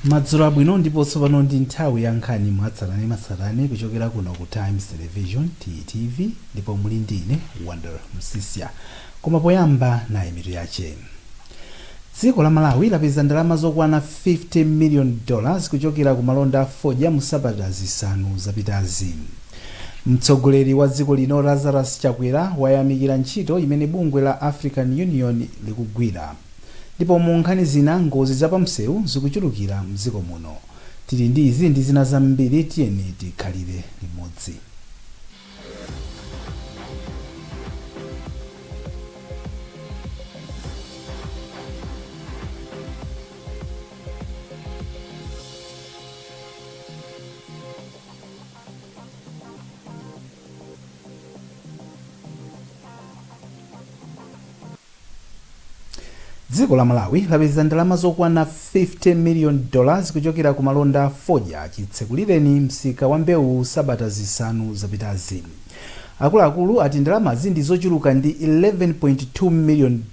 Madzulo abwino ndipo tsopano ndi nthawi ya nkhani mwatsatanetsatane kuchokera kuno ku Times Television TTV ndipo muli ndine Wonder Msisia. Koma poyamba nayi mitu yache. Dziko la Malawi lapeza ndalama zokwana $50 million kuchokera ku malonda a fodya mu sabata zisanu zapitazi. Mtsogoleri wa dziko lino Lazarus Chakwera wayamikira ntchito imene bungwe la African Union likugwira. Ndipo mu nkhani zina ngozi zapamsewu zikuchulukira mdziko muno. Tili ndi izi ndi zina zambiri, tiyeni tikhalire limodzi. Dziko la Malawi lapeza ndalama zokwana $50 million kuchokera ku malonda fodya chitsekulireni msika wa mbewu sabata zisanu zapitazi. Akuluakulu ati ndalamazi ndi zochuluka ndi $11.2 million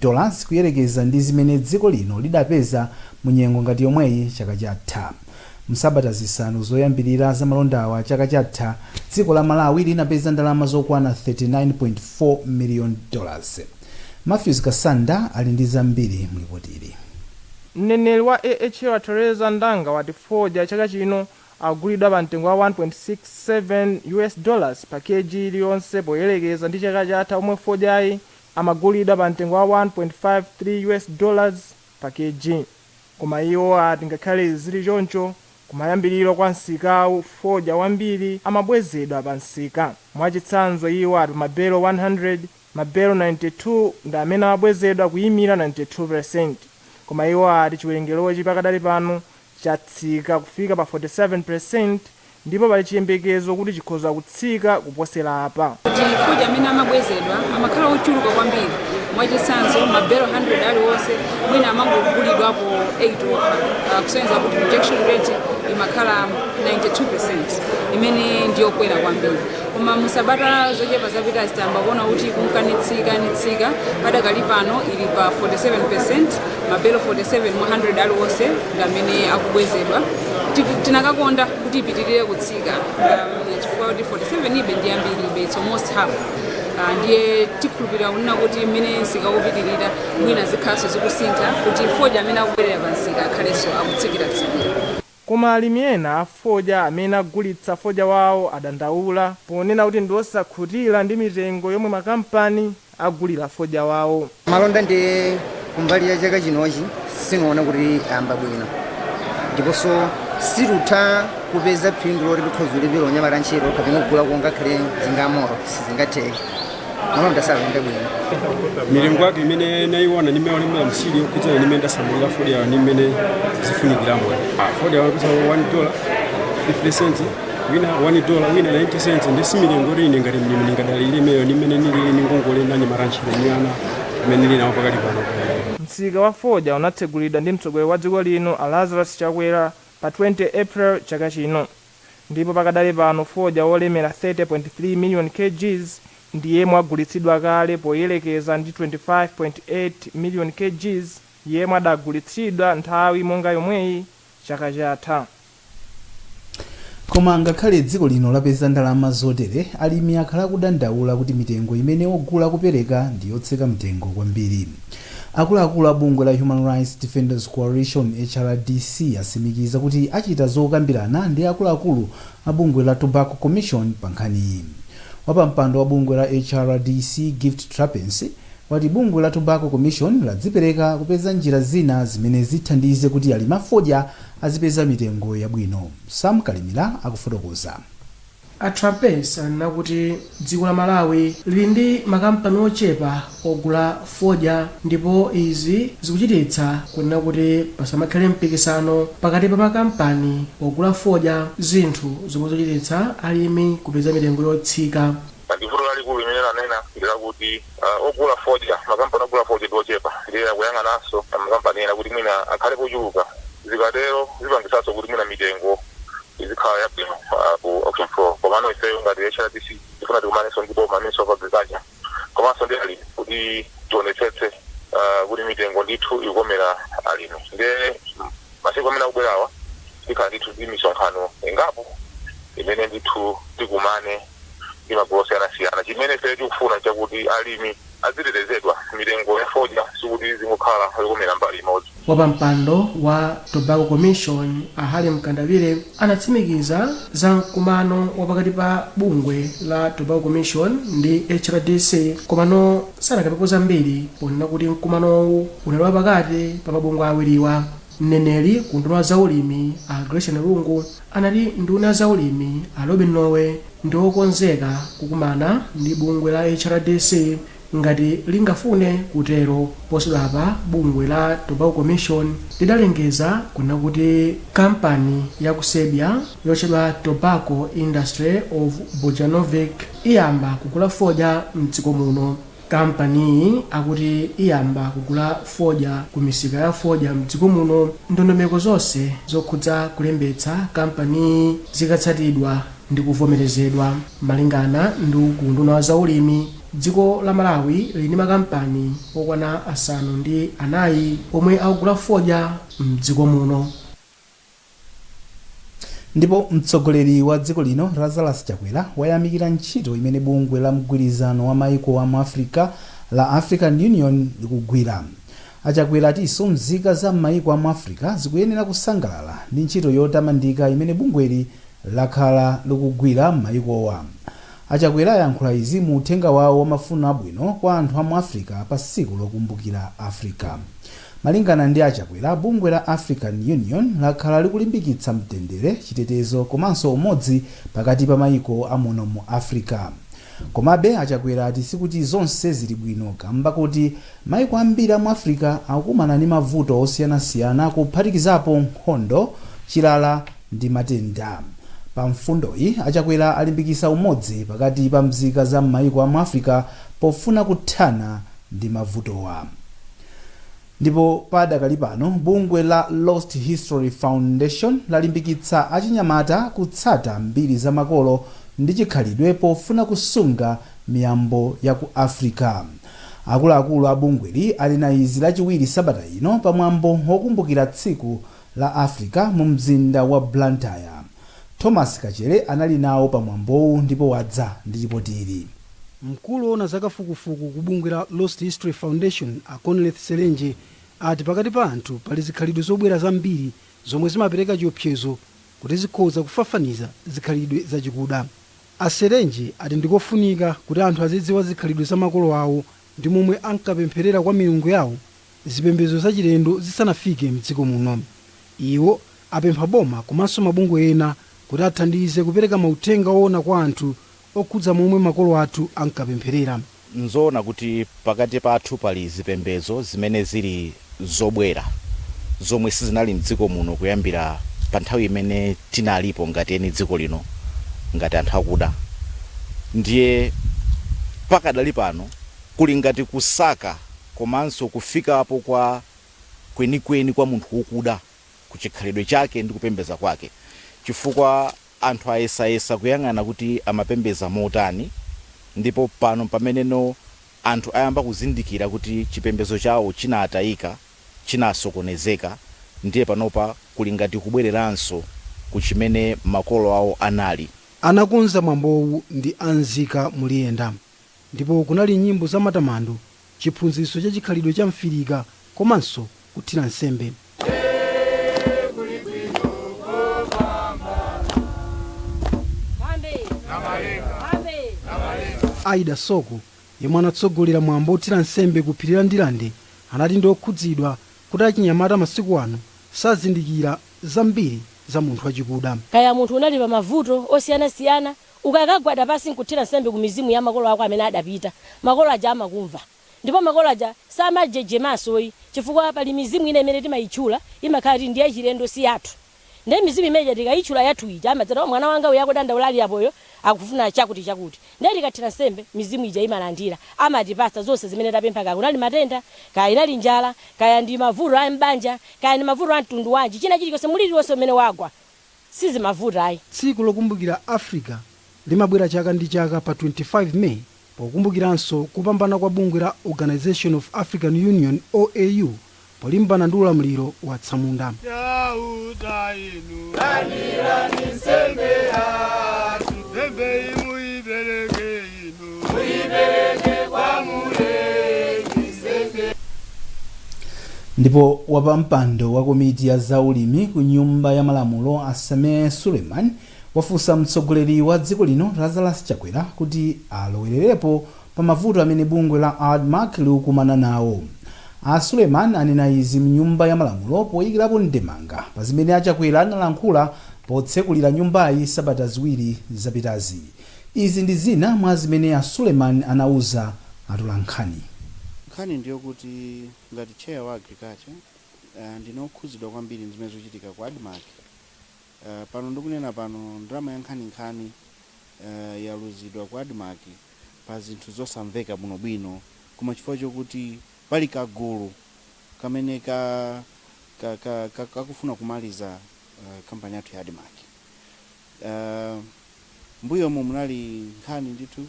kuyerekeza ndi zimene dziko lino lidapeza mu nyengo ngati yomweyi chaka chatha. Msabata zisanu zoyambirira za malondawa chaka chatha, dziko la Malawi linapeza ndalama zokwana $39.4 million. Matthews Kasanda ali ndi zambiri mlipotili. Mneneri wa AHL Teresa Ndanga wati fodya chaka chino agulidwa pa mtengo wa $1.67 pa kg iliyonse poyerekeza ndi chaka chatha omwe fodyayi amagulidwa pa mtengo wa $1.53 pa kg. Koma iwo ati ngakhale zili choncho kumayambiriro kwa msikawu fodya wambiri amabwezedwa pa msika. Mwachitsanzo iwo ati mabelo 100 mabelo 92 ndi amene amabwezedwa kuyimira 92%. Koma iwo ati chiwerengerochi pakadali pano chatsika kufika pa 47% ndipo pali chiyembekezo kuti chikhoza kutsika kuposera apa. Fodya amene amabwezedwa amakhala ochuluka kwambiri. Mwachitsanzo mabelo 100 aliwonse mwina amangogulidwapo 8 kusonyeza kuti rejection rate imakhala 92% imene ndiyokwera kwambiri. Koma musabata zochepa zapita zitamba kuona kuti kunkanitsika padakali pano ili pa 47%, mabelo 47 mwa 100 aliwonse ndi amene akubwezedwa. Tinakakonda kuti ipitirire kutsika chifukwa kuti 47 ibe ndi ambiri, it's almost half. Ndiye tikhulupirira kunena kuti mmene msika upitirira mwina zikhaso zikusintha kuti fodya amene akubwerera pa msika akhalenso akutsikira. Koma alimi ena a fodya amene agulitsa fodya wawo adandaula ponena kuti ndi osakhutira ndi mitengo yomwe makampani agulira fodya wawo. Malonda ndi kumbali ya chaka chinochi sinoona kuti amba bwino, ndiponso sirutha kupeza phindu loti likhozule bwino nyamata ntchito kapena kugula ngakhale zingamoro sizingatheke. Malonda sayenda bwino. Milingo yake imene nayiona nimeona msiri yokudzana nimene ndasamulira fodya nimene zifunikiramo. Fodya wapeza $1 50 cents, wina $1 wina 90 cents, ndi similingo ine ngati mlimi ngadalire imeyo nimene nili ningongole nanyamata ntchito nyana imene nili nawo pakali pano. Msika wa fodya unatsegulidwa ndi mtsogoleri wa dziko lino Lazarus Chakwera pa 20 April chaka chino. Ndipo pakadali pano fodya wolemera 30.3 million kgs ndiye mwagulitsidwa kale poyerekeza ndi 25.8 million kgs yemwe adagulitsidwa nthawi monga yomweyi chaka chatha. Koma ngakhale dziko lino lapeza ndalama zotere, alimi akhala kudandaula kuti mitengo imene ogula kupereka ndi yotsika mtengo kwambiri. Akuluakulu a bungwe la Human Rights Defenders Coalition HRDC asimikiza kuti achita zokambirana ndi akuluakulu a bungwe la Tobacco Commission pa nkhaniyi. Wapampando wa bungwe la HRDC Gift Trapensi wati bungwe la Tobacco Commission ladzipereka kupeza njira zina zimene zithandize kuti alimi a fodya azipeza mitengo yabwino. Sam Kalimira akufotokoza. Trapensi anena kuti dziko la Malawi lili ndi makampani ochepa ogula fodya ndipo izi zikuchititsa kunena kuti pasamakhale mpikisano pakati pa makampani ogula fodya, zinthu zomwe zochititsa alimi kupeza mitengo yotsika. Ndivuto lalikulu limene lanena ndila kuti ogula fodya, makampani ogula fodya ndi ochepa, ndiye akuyang'ananso makampani ena kuti mwina akhale pochuluka. Zikatero zipangisanso kuti mwina mitengo izikhala yabwino ku auction floor. Komano ifeyo ngati HRDC tifuna tikumanenso ndipo Ministry of Agriculture komanso ndi alimi kuti tionetsetse kuti mitengo ndithu ikukomera alimi. Ndiye masiku amene akubwerawa tikhala ndithu ndi misonkhano ingapo imene ndithu tikumane ndi magulu osiyanasiyana. Chimene ife tikufuna chakuti alimi azitetezedwa mitengo ya fodya sikuti zingokhala yokomera mbali imodzi. Wapampando wa Tobacco Commission ahali mkandavire anatsimikiza za mkumano wapakati pa bungwe la Tobacco Commission ndi HRDC komano sanakapepo zambiri ponena kuti mkumanowu unali pakati pa mabungwe awiriwa. Mneneri ku nduna za ulimi a Grace Lungu anali nduna za ulimi a Robin Nowe ndi okonzeka kukumana ndi bungwe la HRDC ngati lingafune kutero. Posachedwapa bungwe la Tobacco Commission lidalengeza kuna kuti kampani ya ku Serbia yochedwa Tobacco Industry of Bojanovic iyamba kugula fodya mdziko muno. Kampani akuti iyamba kugula fodya ku misika ya fodya mdziko muno. Ndondomeko zonse zokhudza kulembetsa kampani zikatsatidwa ndi kuvomerezedwa. Malingana ndi nduna za ulimi, dziko la Malawi lili ndi makampani okwana 4 omwe akugula fodya mdziko muno. Ndipo mtsogoleri wa dziko lino Lazarus Chakwera wayamikira ntchito imene bungwe la mgwirizano wa maiko a mu Africa la African Union likugwira. Achakwera atinso mzika za maiko a mu Africa zikuyenera kusangalala ndi ntchito yotamandika imene bungweli lakhala likugwira m'maikowa. Achakwera ayankhula izi mu uthenga wawo wa mafuno abwino kwa anthu a mu Africa pa tsiku lokumbukira Africa. Malingana ndi Achakwera, bungwe la African Union lakhala likulimbikitsa mtendere, chitetezo komanso umodzi pakati pa maiko amuno mu Africa. Komabe Achakwera ati sikuti zonse zili bwino kamba kuti maiko ambiri mu Africa akukumana ndi mavuto osiyanasiyana kuphatikizapo nkhondo, chilala ndi matenda. Pa mfundoyi Achakwera alimbikitsa umodzi pakati pa mzika za maiko amu Africa pofuna kuthana ndi mavutowa. Ndipo padakali pano bungwe la Lost History Foundation lalimbikitsa achinyamata kutsata mbiri za makolo ndi chikhalidwe pofuna kusunga miyambo ya ku Africa. Akuluakulu a bungweli ali na izi lachiwiri sabata ino pamwambo wokumbukira tsiku la Africa mu mzinda wa Blantyre. Thomas Kachere anali nawo pamwambowu ndipo wadza ndi chipotiri. Mkulu ona zakafukufuku ku bungwe la Lost History Foundation a Corneleth Selenje ati pakati pa anthu pali zikhalidwe zobwera zambiri zomwe zimapereka chiopsezo kuti zikhoza kufafaniza zikhalidwe zachikuda. A Selenje ati ndikofunika kuti anthu azidziwa zikhalidwe za makolo awo ndi momwe ankapempherera kwa milungu yawo zipembedzo zachilendo zisanafike mdziko muno. Iwo apempha boma komanso mabungwe ena kuti athandize kupereka mauthenga owona kwa anthu okhudza momwe makolo athu ankapempherera. Nzoona kuti pakati pathu pali zipembedzo zimene zili zobwera zomwe sizinali mdziko muno kuyambira pa nthawi imene tinalipo ngati eni dziko lino ngati anthu akuda. Ndiye pakadali pano kuli ngati kusaka komanso kufikapo kwa kwenikweni kwa munthu wokuda kuchikhalidwe chake ndi kupembeza kwake, chifukwa anthu ayesayesa kuyang'ana kuti amapembeza motani. Ndipo pano pameneno anthu ayamba kuzindikira kuti chipembezo chawo chinatayika, chinasokonezeka, ndiye panopa kuli ngati kubwereranso kuchimene makolo awo anali. Anakonza mwambowu ndi anzika muliyenda, ndipo kunali nyimbo za matamando, chiphunzitso cha chikhalidwe cha mfirika komanso kuthira nsembe. Aida Soko yemwe anatsogolera mwambo othira nsembe kuphirira ndilande anati ndi okhudzidwa kuti achinyamata masiku ano sazindikira zambiri za munthu wachikuda. Kaya munthu unali pa mavuto osiyanasiyana ukakagwada pasi nkuthira nsembe ku mizimu ya makolo ako amene adapita, makolo aja amakumva. Ndipo makolo aja samajejemasoyi chifukwa pali mizimu ine imene timayitchula imakhala kuti ndiye chilendo si yathu. Ndiye mizimu imene tikayitchula yathu ija amadzati mwana wanga uyu akudandaula ulali apoyo akufuna chakuti. Ndiye tikathira nsembe mizimu ija imalandira, amatipatsa zonse zimene tapempha, kaya kunali matenda, kaya inali njala, kaya ndi mavuto a mbanja, kaya ndi mavuto a mtundu wanji, china chilichonse mulilonse umene wagwa sizi mavuto ayi. Tsiku lokumbukira Africa limabwera chaka ndi chaka pa 25 May pokumbukiranso kupambana kwa bungwe la Organization of African Union OAU polimbana ndi ulamuliro wa Tsamunda. Ndipo wapampando wa komiti ya zaulimi ku nyumba ya malamulo Asame Suleiman wafunsa mtsogoleri wa dziko lino Lazarus Chakwera kuti alowererepo pa mavuto amene bungwe la ADMAC likukumana nawo. Suleiman anena izi mnyumba ya malamulo poyikirapo ndemanga pa zimene Chakwera analankhula potsekulira nyumbayi sabata ziwiri zapitazi. Izi ndi zina mwa zimene Suleiman anauza atola Nkhani. Nkhani ndiyo kuti ngati chair wa agriculture ndinokhuzidwa kwambiri ndi zimene zochitika ku ADMAC. Pano ndikunena pano ndalama ya Nkhani yaluzidwa ku ADMAC pa zinthu zosamveka bwinobwino koma chifukwa chokuti pali kagulu kamene kakufuna kumaliza kampani yathu ya ADMAC. Mbuyomo munali nkhani ndithu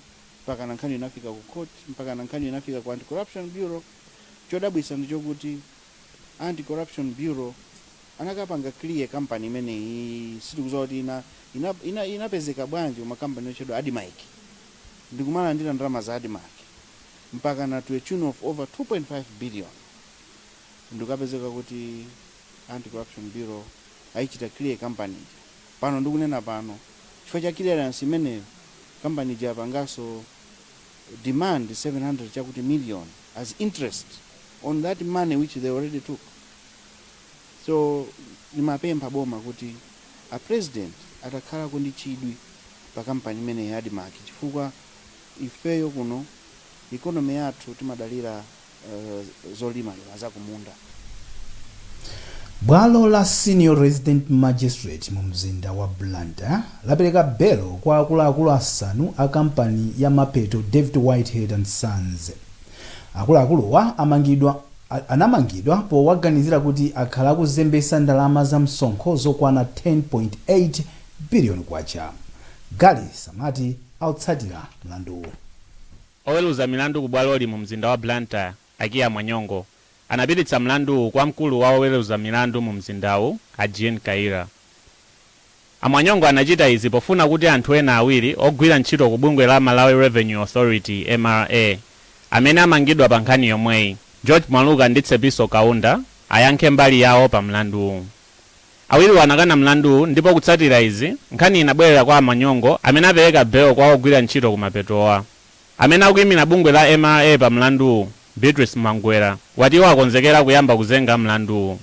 mpaka na nkhani inafika ku court, mpaka na nkhani inafika ku Anti-Corruption Bureau. Chodabwisa ndicho kuti Anti-Corruption Bureau anakapanga clear company imene sitikuzowa kuti inapezeka bwanji koma company yochedwa ADMAC ndikumala ndira ndalama za ADMAC mpaka na to a tune of over 2.5 billion. Ndikapezeka kuti Anti-Corruption Bureau aichita clear company. Pano ndikunena pano chifukwa cha clearance imene company japangaso demand 700 chakuti million as interest on that money which they already took. So nimapempha boma kuti a president atakhala kundi chidwi pa company imene ya ADMAC chifukwa ifeyo kuno economy yathu timadalira zolima za kumunda. Bwalo la Senior Resident Magistrate mu mzinda wa Blantyre lapereka belo kwa akuluakulu asanu a kampani ya mapeto David Whitehead and Sons. Akuluakuluwa anamangidwa powaganizira kuti akhala akuzembesa ndalama za msonkho zokwana 10.8 billion kwacha. Gali Samati autsatira mlandu. Oweruza milandu ku bwaloli mu mzinda wa Blantyre Akiya Mwanyongo anapititsa mlandu kwa mkulu wa oweruza milandu mu mzindawu Jean Kaira. Amwanyongo anachita izi pofuna kuti anthu ena awiri ogwira ntchito ku bungwe la Malawi Revenue Authority MRA amene amangidwa pa nkhani yomweyi George Mwaluka ndi Tsepiso Kaunda ayankhe mbali yawo pa mlandu. Awiri wanakana mlandu ndipo kutsatira izi nkhani inabwerera kwa Amwanyongo amene apereka belo kwa ogwira ntchito ku mapetowa. Amene akuyimira bungwe la MRA pa mlandu Beatrice Mangwera wati akonzekera kuyamba kuzenga mlandu.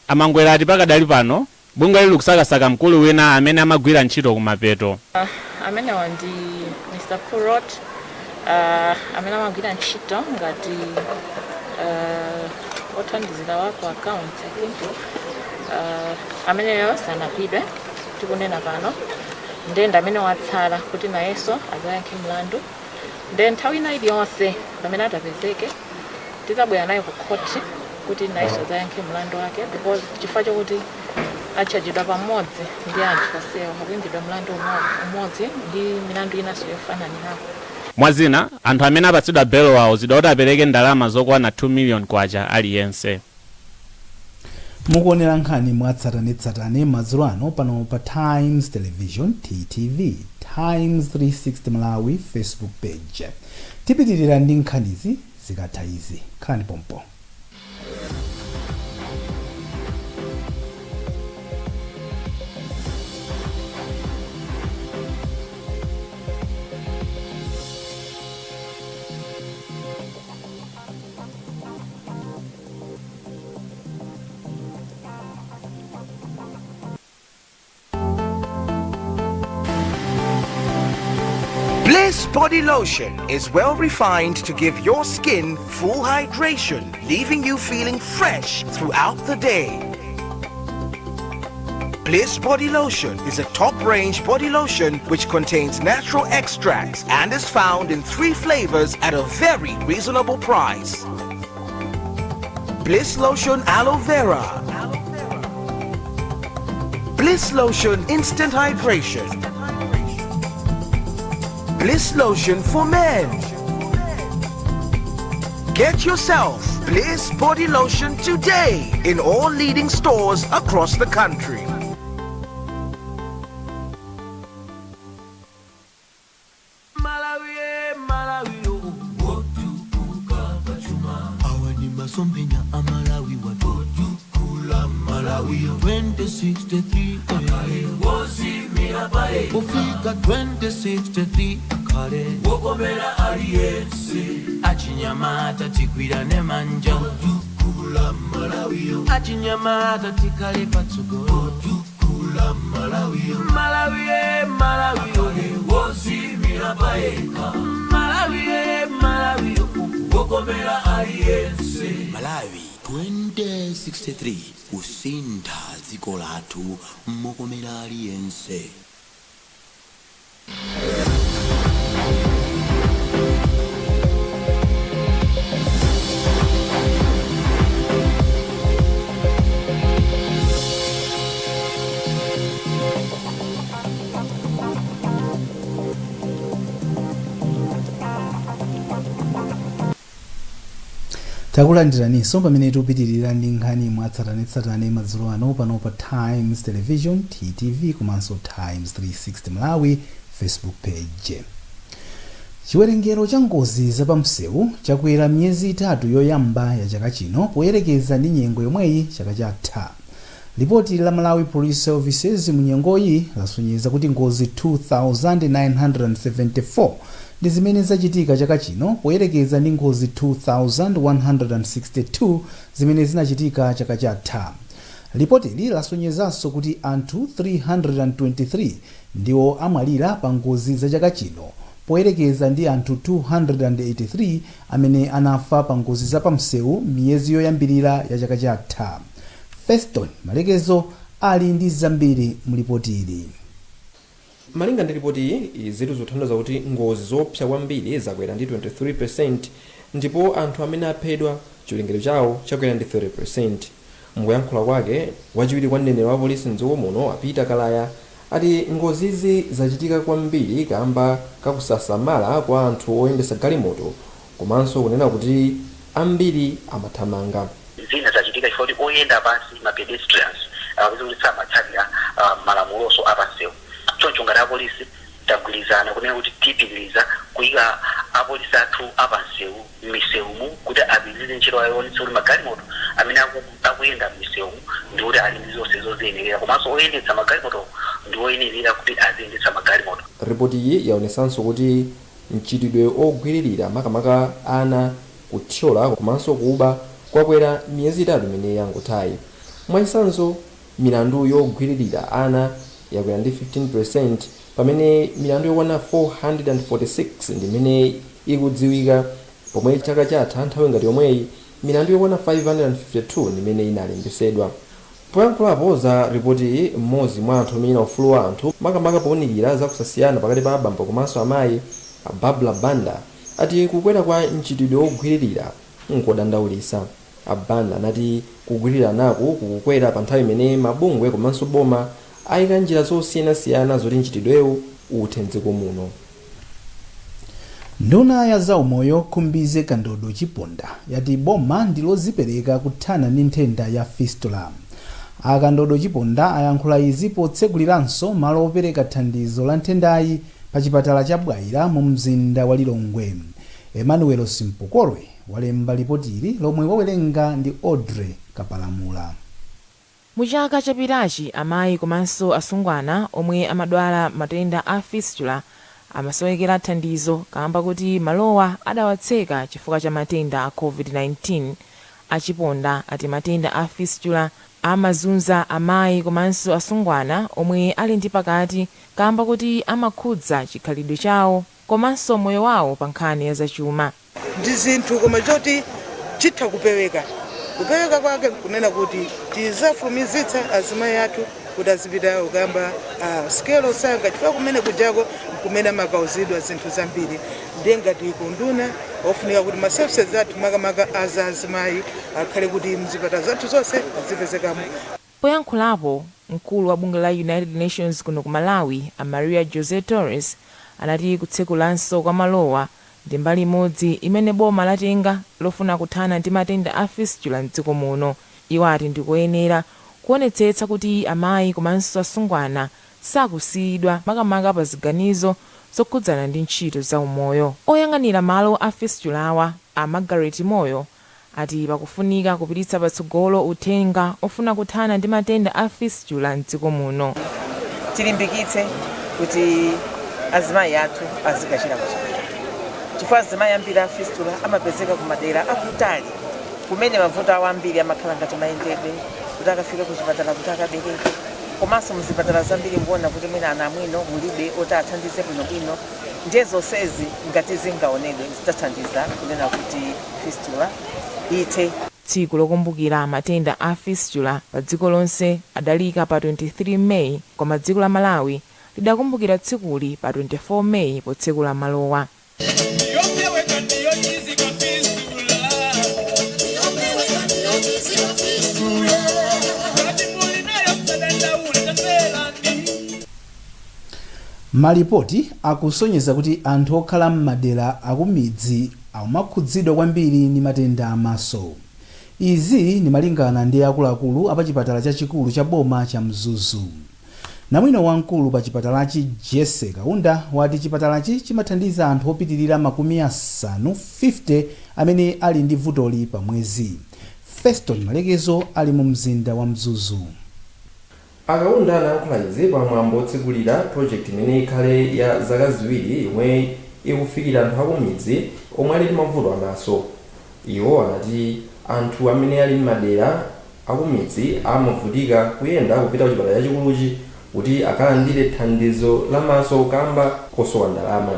Amangwera ati pakadali pano bungwe likusakasaka mkulu wina amene amagwira ntchito ku mapeto. Amene wandi Mr. Purot amene amagwira ntchito ngati othandizira wako account I think ameneyo sanapidwe tikunena pano ndenda amene watsala kuti nayeso azayankhe mlandu. Then nthawi ina iliyonse pamene atapezeke tizabwera naye ku court kuti nayeso azayankhe mlandu wake because chifukwa chokuti achajidwa pamodzi ndi anthu onsewa akuimbidwa mlandu umodzi ndi milandu inanso yofananirapo. Mwazina anthu amene apatsidwa belo wawo zidoti apereke ndalama zokwana 2 million kwacha aliyense. Mukuonera nkhani mwatsatanetsatane madzulo ano pano pa Times Television TTV, Times 360 Malawi Facebook page. Tipitirira ndi nkhanizi zikatha izi. Khalani pompo. Bliss Body Lotion is well refined to give your skin full hydration, leaving you feeling fresh throughout the day. Bliss Body Lotion is a top-range body lotion which contains natural extracts and is found in 3 flavors at a very reasonable price. Bliss Lotion Aloe Vera, Bliss Lotion Instant Hydration, Bliss Lotion for Men. Get yourself Bliss Body Lotion today in all leading stores across the country. Sompenya amalawi watukula Malawi 2063 ufika 2063 kale wokomera aliyense achinyamata tikwirane manja tukula Malawi achinyamata tikale patsogolo tukula Malawi Malawi wozimira paeka Malawi wokomera aliyense Malawi 2063 kusinda dziko lathu mokomera aliyense. takulandiraniso pamene tikupitirira ndi nkhani mwatsatanetsatane madzulo ano pano pa Times Television TTV komanso Times 360 Malawi Facebook page. Chiwerengero cha ngozi zapamsewu chakwera miyezi itatu yoyamba ya chaka chino poyerekeza ndi nyengo yomweyi chaka chatha. Ripoti la Malawi Police Services munyengoyi lasonyeza kuti ngozi 2974 ndi zimene zachitika chaka chino poyerekeza ndi ngozi 2162 zimene zinachitika chaka chatha. Ripoti lasonyezanso kuti anthu 323 ndiwo amwalira pa ngozi za chaka chino poyerekeza ndi anthu 283 amene anafa pa ngozi zapamsewu miyezi yoyambirira ya chaka chatha. Feston Malekezo ali ndi zambiri mu ripoti ili. Malinga ndi ripoti iyi zinthu zothandiza kuti ngozi zopsa kwambiri zakwera ndi 23% ndipo anthu amene aphedwa chiwerengero chawo chakwera ndi 30%. Mukuyankhula kwake wachiwiri kwa mneneri wa polisi mdziko muno Apita Kalaya ati ngozizi zachitika kwambiri kamba kakusasamala kwa anthu oyendesa galimoto komanso kunena kuti ambiri amathamanga. Zina zachitika chifukwa kuti oyenda pansi ma pedestrians akuti samatsatira malamuloso apansewu. Choncho ngati apolisi tagwirizana kunena kuti tipitiriza kuyika apolisi athu apansewu m'misewumu kuti apitirize ntchito yawo yonetsa kuti magalimoto amene akuyenda m'misewumu ndi kuti ali ndi zonse zoziyenera komanso oyendetsa magalimoto ndi oyenera kuti aziyendetsa magalimoto. Ripoti iyi yaonesanso kuti mchitidwe ogwiririra makamaka ana kuthyola komanso kuba kwakwera miyezi itatu imene yangothayi. Mwachitsanzo milandu yogwiririra ana yakwera ndi 15% pamene milandu yokwana 446 ndi imene ikudziwika pomwe chaka chatha nthawi ngati yomweyi milandu yokwana 552 ndi imene inalembetsedwa. Poyankhulapo za ripoti iyi mmodzi mwa anthu amene ufulu wa anthu makamaka powunikira zakusasiyana pakati pa abambo komanso amayi Babla Banda ati kukwera kwa mchitidwe ogwiririra nkodandaulitsa. Abanda anati kugwirira naku kukukwera pa nthawi imene mabungwe komanso boma ayika njira zosiyanasiyana zoti mchitidwewu uthe mdziko muno. Nduna ya zaumoyo Khumbize Kandodo Chiponda yati boma ndilozipereka kuthana ndi nthenda ya fistula. Akandodo Chiponda ayankhula izi potseguliranso malo opereka thandizo la nthendayi pa chipatala cha Bwaira mu mzinda wa Lilongwe. Emmanuel Simpukorwe walemba ripotili lomwe wawerenga ndi Audrey Kapalamula. Muchaka chapitachi amayi komanso asungwana omwe amadwala matenda a fistula amasowekera thandizo kamba kuti malowa adawatseka chifukwa cha matenda a COVID-19. Achiponda ati matenda a fistula amazunza amayi komanso asungwana omwe ali ndi pakati kamba kuti amakhudza chikhalidwe chawo komanso moyo wawo pa nkhani ya zachuma. Ndi zinthu koma choti chitha kupeweka kwake kunena kuti tizafulumizitsa azimayi athu kuti azipita ukamba skelo sanga chifukwa kumene kujako kumene makauzidwa zinthu zambiri ndiye ngati kunduna ofunika kuti ma services athu makamaka azimayi akhale kuti mzipata zathu zonse azipezekamo. Poyankhulapo mkulu wa bungwe la United Nations kuno ku Malawi Maria Jose Torres anati kutsekulanso kwa malowa ndi mbali imodzi imene boma latenga lofuna kuthana ndi matenda a fistula mdziko muno. Iwo ati ndikuyenera kuonetsetsa kuti amayi komanso asungwana sakusiyidwa makamaka pa ziganizo zokhudzana ndi ntchito za umoyo. Oyang'anira malo a fistulawa a Margaret Moyo ati pakufunika kupititsa patsogolo uthenga ofuna kuthana ndi matenda a fistula mdziko muno. Tilimbikitse kuti azimayi athu azikachira kuchipatala chifukwa azimayi ambiri a fistula amapezeka ku madera akutali kumene mavuto awo ambiri amakhala ngati mayendedwe kuti akafike kuchipatala kuti akabereke. Komanso muzipatala zambiri mukuona kuti mwina ana amwino mulibe oti athandize bwinobwino. Ndiye zonsezi ngati zingaonedwe zitathandiza kunena kuti fistula ithe. Tsiku lokumbukira matenda a fistula pa dziko lonse adalika pa 23 Meyi, koma dziko la Malawi lidakumbukira tsikuli pa 24 Meyi potsekula malowa. Malipoti akusonyeza kuti anthu okhala m'madera akumidzi amakhudzidwa kwambiri ndi matenda amaso. Izi ni malingana ndi akuluakulu apa chipatala chachikulu cha boma cha Mzuzu. Namwino wamkulu pa chipatalachi Jesse Kaunda wati chipatalachi chimathandiza anthu opitirira makumi asanu 50 amene ali ndi vutoli pa mwezi. Feston Malekezo ali mu mzinda wa Mzuzu. Akaunda anayankhula izi pamwambo otsekulira project imene ikhale ya zaka ziwiri yomwe ikufikira anthu akumidzi omwe ali ndi mavuto amaso. Iwo anati anthu amene ali m'madera akumidzi amavutika kuyenda kupita ku chipatala chachikuluchi kuti akalandire thandizo lamaso kamba kosowa ndalama.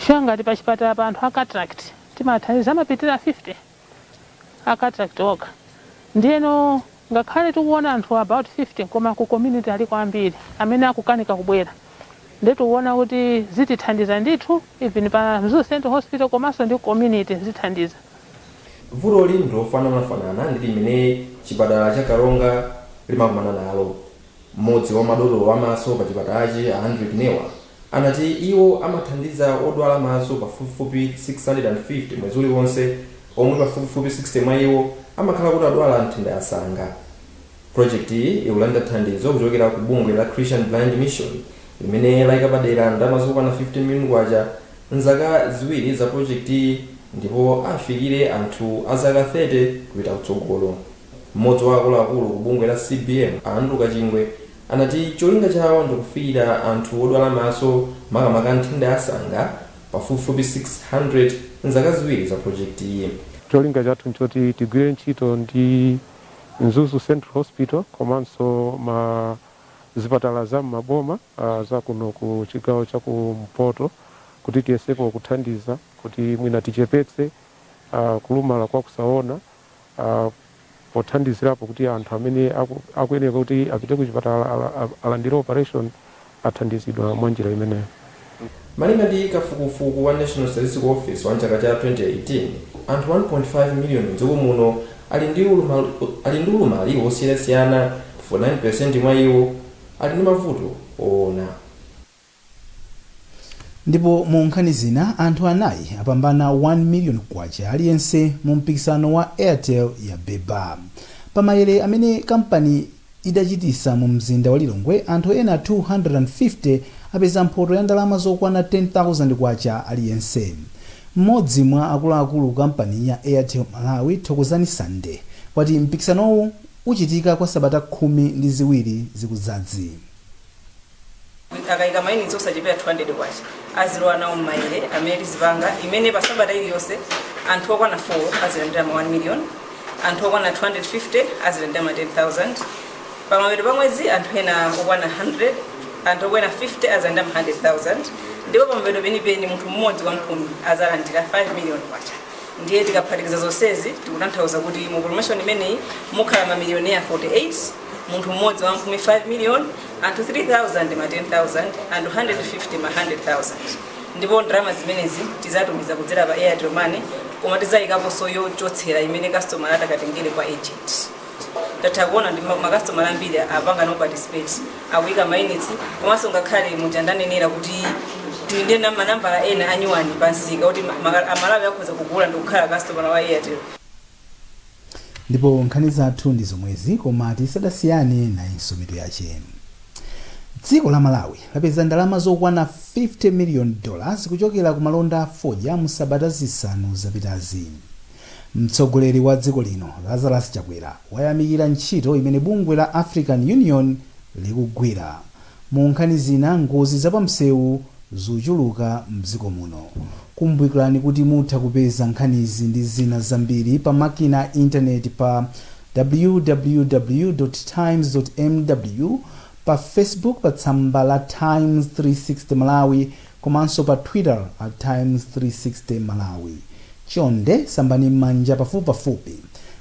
Shangati pa chipatala pa anthu akataract timathandiza amapitira 50 akataract okha. Ndiyeno ngakhale tikuona anthu about 50 koma ku community aliko ambiri amene akukanika kubwera. Ndituona kuti zitithandiza ndithu even pa Mzuzu Central Hospital komanso ndi community zithandiza. Vutoli ndiofananafanana ndi limene chipatala cha Karonga limakumana nalo. Mmodzi wa madotolo amaso pa chipatalachi Andrew Newa anati iwo amathandiza odwala maso pafupifupi 650 mwezi uliwonse, omwe pafupifupi 60 mwa iwo amakhala kuti adwala nthenda ya sanga. Project iyi ikulandira thandizo kuchokera ku bungwe la Christian Blind Mission limene layika padera ndalama zokwana 15 million kwacha nzaka ziwiri za project iyi, ndipo afikire anthu azaka 30 kupita kutsogolo. Mmodzi wa akuluakulu ku bungwe la CBM Andrew Kachingwe anati cholinga chawo ndikufikira anthu odwala maso makamaka nthenda ya sanga pafupifupi 600 nzaka ziwiri za project iyi. Cholinga chathu nchoti tigwire ntchito ndi Mzuzu Central Hospital komanso zipatala za maboma za kuno ku chigawo cha kumpoto kuti tiyesepo kuthandiza kuti mwina tichepetse kulumala kwa kusaona pothandizirapo kuti anthu amene akuyenera kuti apite ku chipatala alandire operation athandizidwa mwa njira imeneyo. Malinga ndi kafukufuku wa National Statistics Office wa chaka cha 2018, anthu 1.5 million mdziko muno ali ndi ulumali wosiyanasiyana, 49% mwa iwo ali ndi mavuto oona. Ndipo mu nkhani zina anthu anayi apambana 1 million kwacha aliyense mu mpikisano wa Airtel ya Beba. Pamayere amene kampani idachitisa mu mzinda wa Lilongwe, anthu ena 250 apeza mphoto ya ndalama zokwana 10,000 kwacha aliyense. Mmodzi mwa akuluakulu kampani ya Airtel Malawi Thokozani Sande wati mpikisanowu uchitika kwa sabata 12 zikudzazi. Akaika maini tsosa chipea 200 kwacha azilowa nawo mmaere amene tizipanga imene pa sabata iliyonse anthu okwana 4 azilandira 1 million, anthu okwana 250 azilandira 10,000, pamapeto pa mwezi anthu ena okwana 100, anthu okwana 50 azilandira 100,000, ndipo pamapeto penipeni munthu mmodzi wa mkhumi azalandira 5 million kwacha. Ndiye tikaphatikiza zonsezi tikutanthauza kuti mu promotion imeneyi mukhala mamilioneya 48, munthu mmodzi wa mkhumi 5 million, anthu 3,000 ma 10,000, anthu 150 ma 100,000. Ndipo ndalama zimenezi tizatumiza kudzera pa Airtel Money, koma tizayikaponso yochotsera imene customer atakatengere kwa agent. Tatha kuona ndi makastommer ambiri apanga no participate akuyika mainitsi, komanso ngakhale mujandanenera kuti tili ndi manambala ena anyuwani pansika kuti amalawi akhoza kugula ndi kukhala customer wa Airtel. Ndipo nkhani zathu ndi zomwezi, koma tisadasiyane nayinso mitu yache. Dziko la Malawi lapeza ndalama zokwana $50 million kuchokera ku malonda fodya mu sabata zisanu zapitazi. Mtsogoleri wa dziko lino Lazarus Chakwera wayamikira ntchito imene bungwe la African Union likugwira. Mu nkhani zina, ngozi zapamsewu zochuluka mdziko muno. Kumbukirani kuti mutha kupeza nkhanizi ndi zina zambiri pa makina intaneti pa www.times.mw, pa Facebook pa tsamba la Times 360 Malawi, komanso pa Twitter at Times 360 Malawi. Chonde sambani manja pafupi,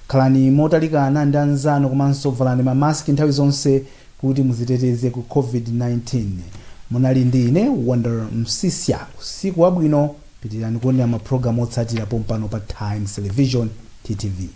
khalani motalikana ndi anzanu, komanso valani mamaski nthawi zonse kuti muziteteze ku COVID-19. Munali ndi ine Wonder Msisia. Usiku wabwino, pitirani kuonera mapulogalamu otsatira pompano pa Times Television TTV.